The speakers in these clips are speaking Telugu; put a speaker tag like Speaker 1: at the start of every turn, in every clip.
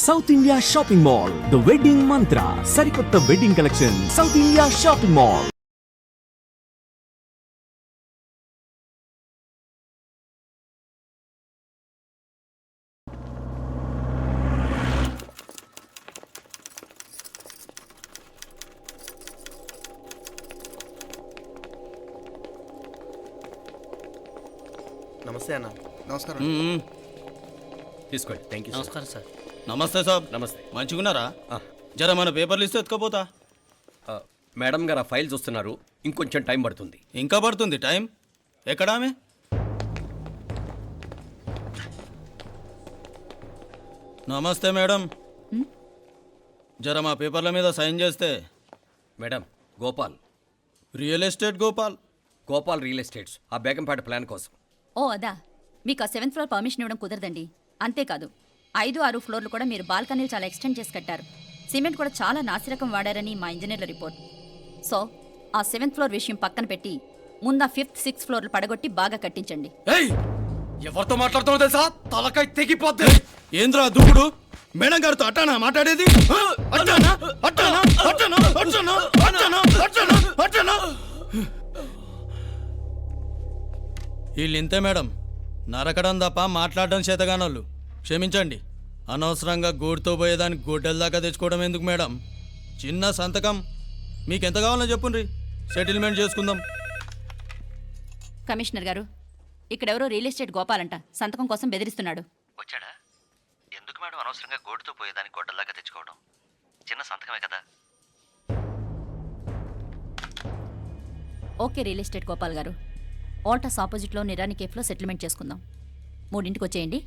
Speaker 1: South India shopping mall, the wedding మంత్ర, సరికొత్త wedding collection, south India shopping mall.
Speaker 2: నమస్తే అన్న.
Speaker 3: నమస్కారం.
Speaker 2: తీసుకోండి. Thank you.
Speaker 4: నమస్కారం సార్.
Speaker 5: నమస్తే సాబ్.
Speaker 2: నమస్తే.
Speaker 5: మంచిగున్నారా? జర మన పేపర్లు ఇస్తే ఎత్తుకపోతా.
Speaker 2: మేడం గారు ఆ ఫైల్ చూస్తున్నారు, ఇంకొంచెం టైం పడుతుంది.
Speaker 5: ఇంకా పడుతుంది టైం? ఎక్కడామే? నమస్తే మేడం. జర మా పేపర్ల మీద సైన్ చేస్తే.
Speaker 2: Madam, Gopal,
Speaker 5: real estate Gopal.
Speaker 2: Gopal real estates, ఆ బేగంపేట ప్లాన్ కోసం.
Speaker 6: ఓ అదా, మీకు ఆ 7th ఫ్లోర్ పర్మిషన్ ఇవ్వడం కుదరదండి. అంతేకాదు 5, 6 ఫ్లోర్లు కూడా మీరు బాల్కనీలు చాలా ఎక్స్టెండ్ చేసి కట్టారు. సిమెంట్ కూడా చాలా నాసిరకం వాడారని మా ఇంజనీర్ల రిపోర్ట్. సో ఆ 7th ఫ్లోర్ విషయం పక్కన పెట్టి ముందు ఆ 5th, 6th ఫ్లోర్లు పడగొట్టి బాగా కట్టించండి.
Speaker 5: ఎవరితో మాట్లాడుతున్నావు తెలుసా? తలకాయ తెగిపోద్ది. ఏంద్రా దూకుడు? మేడం గారితో అట్టానా మాట్లాడేది? అట్టానా? అట్టానా? అట్టానా? అట్టానా? అట్టానా? అట్టానా? అట్టానా? వీళ్ళింతే మేడం, నరకడం తప్ప మాట్లాడడం చేతగానోళ్ళు. క్షమించండి, అనవసరంగా గోడుతో పోయేదానికి గొడ్డల దాకా తెచ్చుకోవడం ఎందుకు మేడం? చిన్న సంతకం మీకెంత కావాలో చెప్పుండ్రి, సెటిల్మెంట్ చేసుకుందాం.
Speaker 6: కమిషనర్ గారు, ఇక్కడెవరో రియల్ ఎస్టేట్ గోపాలంట సంతకం కోసం బెదిరిస్తున్నాడు.
Speaker 4: వచ్చాడా? ఎందుకు మేడం అనవసరంగా గోటుతో పోయేదానికి గొడ్డల్లాగా తెచ్చుకోవడం? చిన్న సంతకమే కదా.
Speaker 6: ఓకే రియల్ ఎస్టేట్ గోపాల్ గారు, ఆల్టాస్ ఆపోజిట్లో నిరాని కేఫ్లో సెటిల్మెంట్ చేసుకుందాం. 3ంటికి వచ్చేయండి.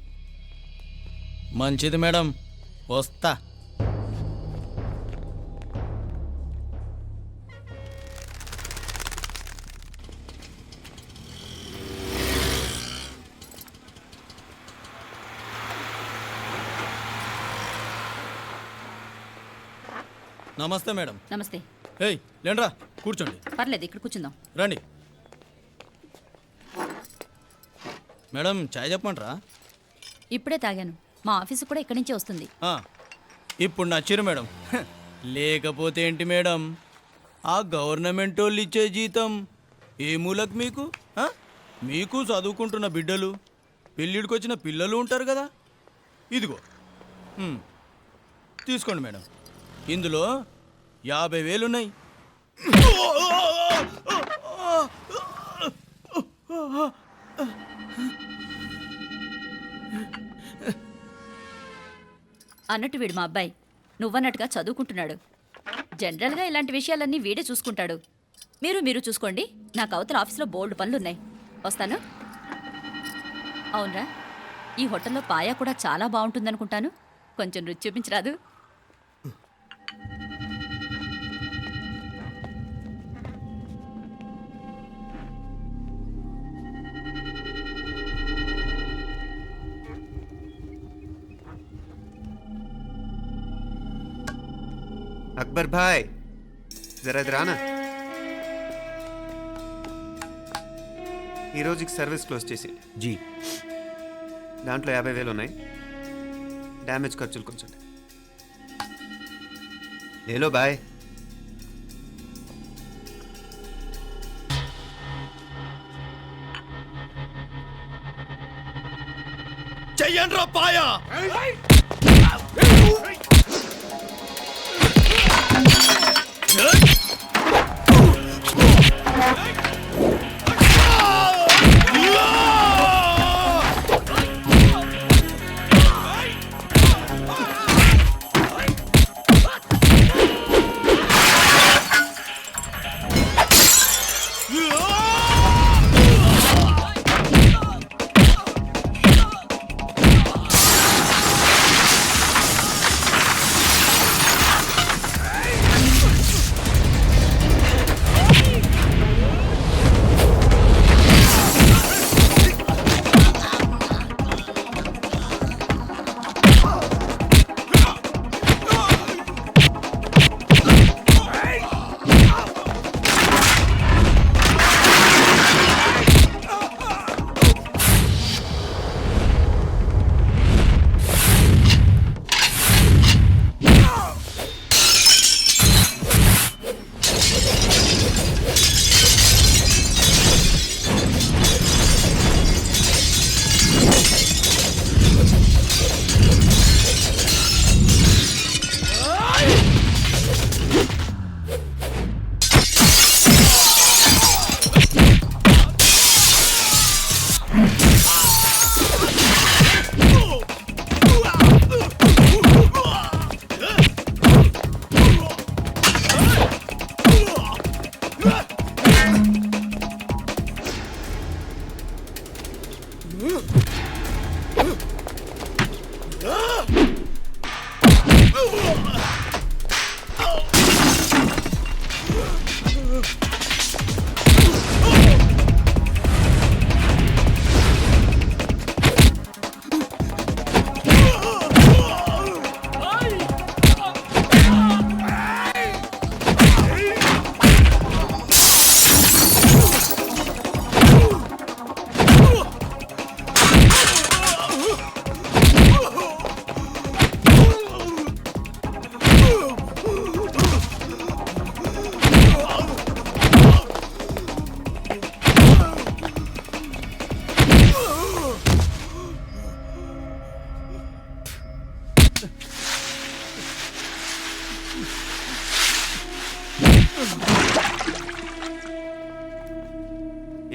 Speaker 5: మంచిది మేడం, వస్తా. నమస్తే మేడం.
Speaker 6: నమస్తే.
Speaker 5: ఏయ్ లేండ్రా, కూర్చోండి.
Speaker 6: పర్లేదు, ఇక్కడ కూర్చుందాం.
Speaker 5: రండి మేడం, చాయ్ చెప్పమంటారా?
Speaker 6: ఇప్పుడే తాగాను. మా ఆఫీసు కూడా ఇక్కడి నుంచే వస్తుంది.
Speaker 5: ఇప్పుడు నచ్చిరు మేడం. లేకపోతే ఏంటి మేడం, ఆ గవర్నమెంట్ వాళ్ళు ఇచ్చే జీతం ఏ మూలకు మీకు? మీకు చదువుకుంటున్న బిడ్డలు, పెళ్ళిడికి వచ్చిన పిల్లలు ఉంటారు కదా. ఇదిగో తీసుకోండి మేడం, ఇందులో 50,000 ఉన్నాయి.
Speaker 6: అన్నట్టు వీడు మా అబ్బాయి నువ్వన్నట్టుగా చదువుకుంటున్నాడు. జనరల్గా ఇలాంటి విషయాలన్నీ వీడే చూసుకుంటాడు. మీరు చూసుకోండి. నాకు అవతల ఆఫీస్లో బోల్డ్ పనులున్నాయి. వస్తాను. అవునరా, ఈ హోటల్లో పాయా కూడా చాలా బాగుంటుందనుకుంటాను. కొంచెం రుచి చూపించరాదు?
Speaker 3: అక్బర్ భాయ్, జరా రానా. ఈ రోజుకి సర్వీస్ క్లోజ్ చేసి
Speaker 2: జీ,
Speaker 3: దాంట్లో 50,000 ఉన్నాయి. డ్యామేజ్ ఖర్చులు కొంచెం లేలో బాయ్.
Speaker 5: చెయ్యండ్రా పాయా.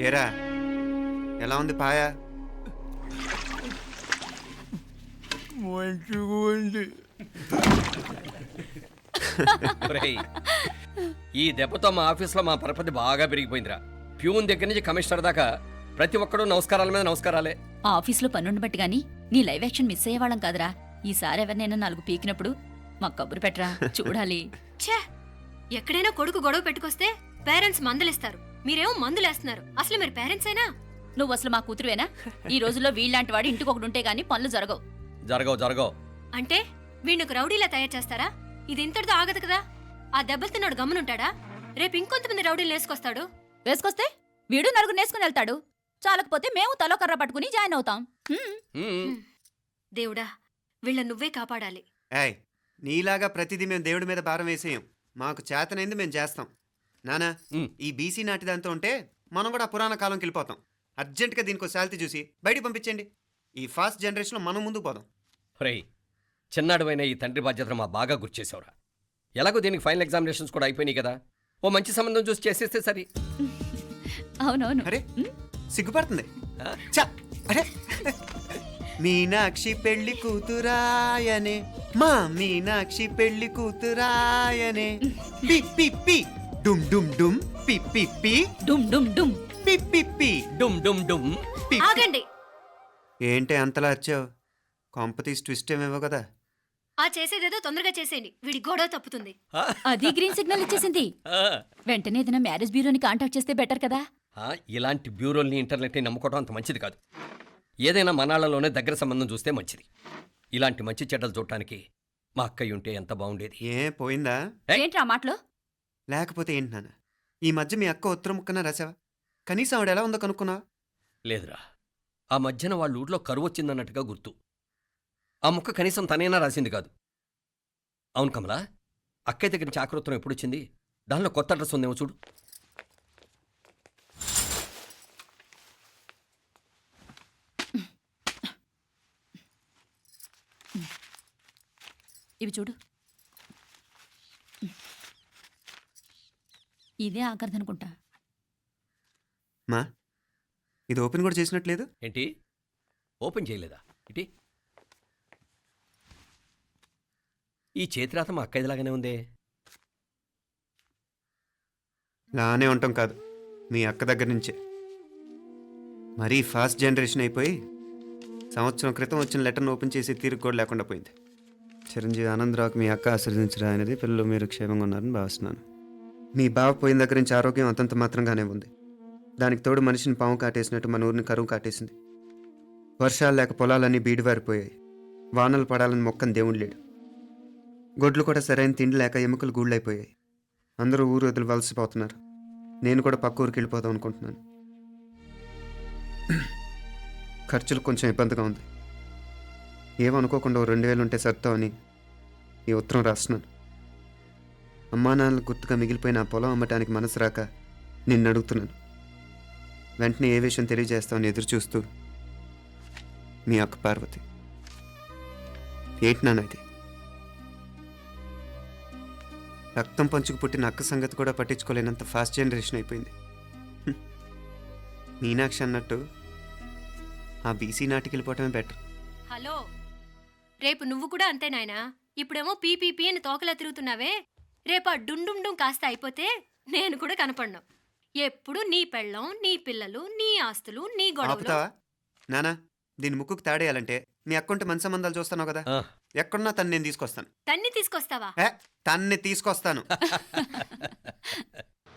Speaker 3: ఏరా ఎలా ఉంది పాయ?
Speaker 5: మంచిగా ఉంది.
Speaker 2: ఒరేయ్, ఈ దెబ్బతో మా ఆఫీస్లో మా పరపతి బాగా పెరిగిపోయిందిరా. ప్యూన్ దగ్గర నుంచి కమిషనర్ దాకా ప్రతి ఒక్కడు నమస్కారాల మీద నమస్కారాలే.
Speaker 6: ఆ ఆఫీస్లో పనుండి బట్టి గాని నీ లైవ్ యాక్షన్ మిస్ అయ్యేవాళ్ళం కాదురా. ఈసారి ఎవరినైనా 4 పీకినప్పుడు మాకు కబురు పెట్టరా, చూడాలి.
Speaker 7: ఛే! ఎక్కడైనా కొడుకు గొడవ పెట్టుకొస్తే పేరెంట్స్ మందులేస్తారు, మీరేమో మందులేస్తున్నారు. అసలు మీరు పేరెంట్స్ అయినా?
Speaker 6: నువ్వు అసలు మా కూతురువేనా? ఈ రోజుల్లో వీళ్ళలాంటి వాడు ఇంటికి ఒకటి ఉంటే గానీ పనులు జరగవు.
Speaker 2: జరగవు.
Speaker 7: అంటే వీణ్ణకు రౌడీలా తయారు చేస్తారా? ఇది ఇంతటితో ఆగదు కదా. ఆ దెబ్బలు తిన్నాడు గమ్మునుంటాడా? రేపు ఇంకొంతమంది రౌడీలు వేసుకొస్తాడు.
Speaker 6: వేసుకొస్తే వీడు 4 నేసుకుని వెళ్తాడు. చాలకపోతే మేము తలో కర్ర పట్టుకుని జాయిన్ అవుతాం.
Speaker 7: దేవుడా, వీళ్ళ నువ్వే కాపాడాలి.
Speaker 3: ఏయ్, నీలాగా ప్రతిదీ మేము దేవుడి మీద భారం వేసేయం. మాకు చేతనైంది మేము చేస్తాం. నానా, ఈ బీసీ నాటి దాంతో ఉంటే మనం కూడా పురాణ కాలంకి వెళ్ళిపోతాం. అర్జెంటుగా దీనికి శాలిటీ చూసి బయటికి పంపించండి. ఈ ఫాస్ట్ జనరేషన్లో మనం ముందుకు పోదాం.
Speaker 2: ఒరేయ్, చిన్నాడువైన ఈ తండ్రి బాధ్యతను మా బాగా గుర్చేసావురా. ఎలాగో దీనికి ఫైనల్ ఎగ్జామినేషన్స్ కూడా అయిపోయినాయి కదా, ఓ మంచి సంబంధం చూసి చేసేస్తే సరి.
Speaker 6: అవునవును.
Speaker 3: అరే సిగ్గుపడుతుంది. ఛ! అరే మీనాక్షి పెళ్లి కూతురాయనే, మా మీనాక్షి పెళ్లి కూతురాయనే. పి పి పి డుమ్ డుమ్ డుమ్ పి పి పి
Speaker 6: డుమ్ డుమ్ డుమ్.
Speaker 3: పి పి పి
Speaker 2: డుమ్ డుమ్ డుమ్.
Speaker 3: పి.
Speaker 7: ఆగండి.
Speaker 3: ఏంటి అంతలా వచ్చావు? కాంపతీస్ ట్విస్ట్ ఏమేవో కదా.
Speaker 7: ఆ చేసేదేదో తొందరగా చేసేయండి, వీడి గొడవ తప్పుతుంది.
Speaker 6: అది గ్రీన్ సిగ్నల్ ఇచ్చేసింది. వెంటనే ఏదైనా మ్యారేజ్ బ్యూరోని కాంటాక్ట్ చేస్తే బెటర్ కదా.
Speaker 2: ఇలాంటి బ్యూరోల్ని ఇంటర్నెట్ని నమ్ముకోవడం అంత మంచిది కాదు. ఏదైనా మనాళ్ళలోనే దగ్గర సంబంధం చూస్తే మంచిది. ఇలాంటి మంచి చెడ్డలు చూడటానికి మా అక్కయ్య ఉంటే ఎంత బాగుండేది.
Speaker 3: ఏ పోయిందా?
Speaker 6: ఏంట్రా ఆ మాటలు?
Speaker 3: లేకపోతే ఏంటి నాన్న, ఈ మధ్య మీ అక్క ఉత్తరం ముక్కన రాసావా? కనీసం ఆవిడ ఎలా ఉందో కనుక్కున్నావా?
Speaker 2: లేదురా, ఆ మధ్యన వాళ్ళ ఊర్లో కరువు వచ్చిందన్నట్టుగా గుర్తు. ఆ ముక్క కనీసం తనైనా రాసింది కాదు. అవును కమలా, అక్కయ్య దగ్గర నుంచి ఆకృతం ఎప్పుడు వచ్చింది? దానిలో కొత్త అడ్రస్ ఉందేమో చూడు.
Speaker 6: ఇవి చూడు. ఇదే ఆఖరిదనుకుంటా.
Speaker 3: మా ఇది ఓపెన్ కూడా చేసినట్లేదు.
Speaker 2: ఏంటి ఓపెన్ చేయలేదా? ఇటీ ఈ చేతిరాత మా అక్కయ్యలాగానే ఉందే.
Speaker 3: లానే ఉంటాం కాదు, మీ అక్క దగ్గర నుంచే. మరీ ఫాస్ట్ జనరేషన్ అయిపోయి సంవత్సరం క్రితం వచ్చిన లెటర్ను ఓపెన్ చేసి తీరుకు కూడా లేకుండా పోయింది. చిరంజీవి ఆనందరావుకి మీ అక్క ఆశీర్వదించరా అనేది, పిల్లలు మీరు క్షేమంగా ఉన్నారని భావిస్తున్నాను. మీ బావ పోయిన దగ్గర నుంచి ఆరోగ్యం అంతంత మాత్రంగానే ఉంది. దానికి తోడు మనిషిని పాము కాటేసినట్టు మన ఊరిని కరువు కాటేసింది. వర్షాలు లేక పొలాలన్నీ బీడివారిపోయాయి. వానలు పడాలని మొక్కని దేవుడు లేడు. గొడ్లు కూడా సరైన తిండి లేక ఎముకలు గూళ్ళైపోయాయి. అందరూ ఊరు వదిలి వలసిపోతున్నారు. నేను కూడా పక్క ఊరికి వెళ్ళిపోదాం అనుకుంటున్నాను. ఖర్చులు కొంచెం ఇబ్బందిగా ఉంది. ఏమనుకోకుండా 2000 ఉంటే సర్దామని ఈ ఉత్తరం రాస్తున్నాను. అమ్మా నాన్నలకు గుర్తుగా మిగిలిపోయిన ఆ పొలం అమ్మటానికి మనసు రాక నిన్ను అడుగుతున్నాను. వెంటనే ఏ విషయం తెలియజేస్తామని ఎదురు చూస్తూ మీ అక్క పార్వతి. ఏంటి నాన్న ఇది? రక్తం పంచుకు పుట్టిన అక్క సంగతి కూడా పట్టించుకోలేనంత ఫాస్ట్ జనరేషన్ అయిపోయింది. మీనాక్షి అన్నట్టు ఆ బీసీ నాటికి వెళ్ళిపోవటమే బెటర్.
Speaker 7: హలో, రేపు నువ్వు కూడా అంతే నాయనా. ఇప్పుడేమో పీపీపీ అని తోకలా తిరుగుతున్నావే, రేపు ఆ డుండుండుం కాస్త అయిపోతే నేను కూడా కనపడ్ను. ఎప్పుడు నీ పెళ్ళం, నీ పిల్లలు, నీ ఆస్తులు, నీ గొడవలు.
Speaker 3: ఆపుతావా నానా? దీని ముక్కుకు తాడేయాలంటే మీ అక్కంటే మంచి సంబంధాలు చూస్తాను కదా. ఎక్కడున్నా తను నేను తీసుకొస్తాను.
Speaker 7: తన్ని తీసుకొస్తావా?
Speaker 3: తన్ని తీసుకొస్తాను.